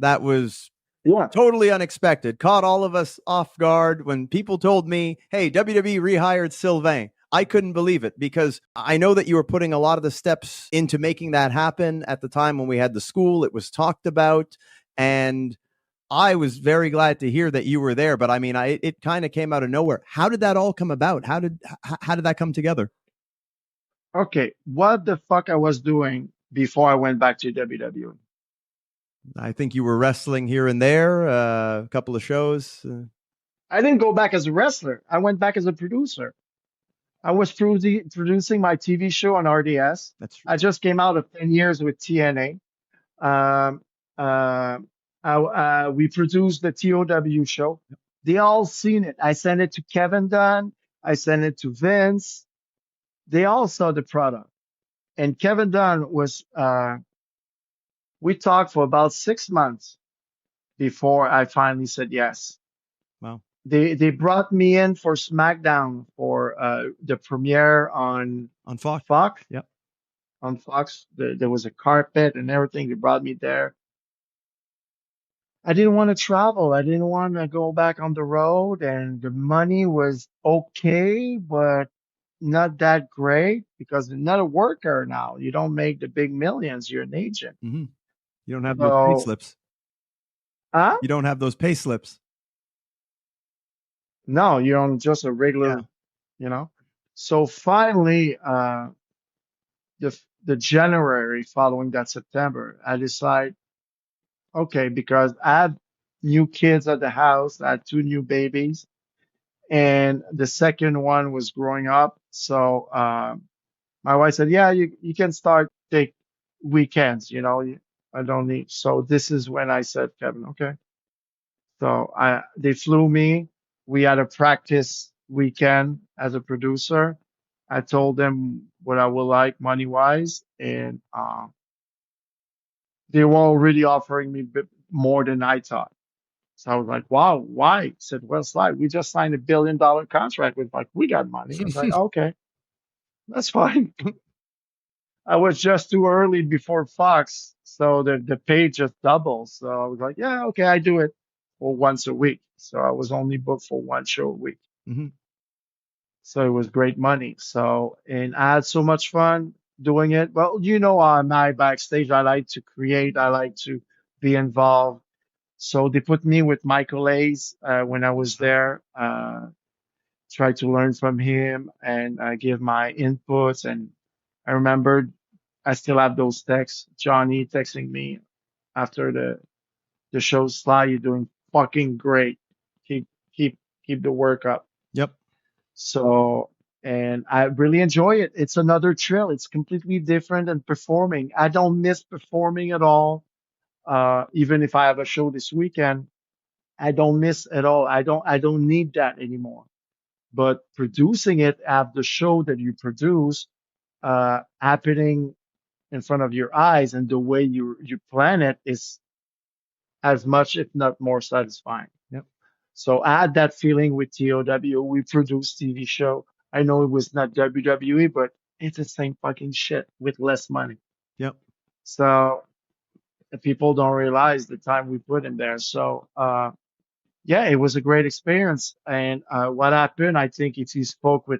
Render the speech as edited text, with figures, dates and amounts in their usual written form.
That was Yeah. totally unexpected. Caught all of us off guard when people told me, hey, WWE rehired Sylvain. I couldn't believe it because I know that you were putting a lot of the steps into making that happen at the time when we had the school. It was talked about. And I was very glad to hear that you were there. But I mean, it kind of came out of nowhere. How did that all come about? How did that come together? Okay. What the fuck I was doing before I went back to WWE? I think you were wrestling here and there, a couple of shows. I didn't go back as a wrestler. I went back as a producer. I was producing my TV show on RDS. That's true. I just came out of 10 years with TNA. Um, uh, we produced the TOW show. They all seen it. I sent it to Kevin Dunn. I sent it to Vince. They all saw the product. And Kevin Dunn was, we talked for about 6 months before I finally said yes. Wow. They brought me in for SmackDown for the premiere on On Fox. Fox. Yep. On Fox, there was a carpet and everything. They brought me there. I didn't want to travel. I didn't want to go back on the road, and the money was okay, but not that great because I'm not a worker now. You don't make the big millions. You're an agent. Mm-hmm. You don't have those pay So, slips. huh? You don't have those pay slips. No, you're on just a Yeah. regular, you know. So finally, the January following that September, I decide, okay, because I have new kids at the house. I had two new babies, and the second one was growing up. So my wife said, "Yeah, you can start take weekends. I don't need." So this is when I said, "Kevin, okay." So they flew me. We had a practice weekend as a producer. I told them what I would like money wise, and they were already offering me more than I thought. So I was like, wow, why? He said, well, Sly, we just signed $1 billion contract with like, we got money. I was like, okay, that's fine. I was just too early before Fox, so the pay just doubled. So I was like, yeah, okay, I do it for once a week. So I was only booked for one show a week. Mm-hmm. So it was great money. So, and I had so much fun doing it. Well, my backstage, I like to create, I like to be involved. So they put me with Michael Hayes when I was there. Tried to learn from him and give my inputs. And I remembered I still have those texts. Johnny texting me after the show. Sly, you're doing fucking great. Keep keep keep the work up. Yep. So, and I really enjoy it. It's another thrill. It's completely different than performing. I don't miss performing at all. Even if I have a show this weekend, I don't miss at all. I don't need that anymore. But producing it at the show that you produce, happening in front of your eyes and the way you plan it is as much, if not more satisfying. Yep. So I had that feeling with TOW. We produced TV show. I know it was not WWE, but it's the same fucking shit with less money. Yep. So the people don't realize the time we put in there. So yeah, it was a great experience. And what happened, I think if you spoke with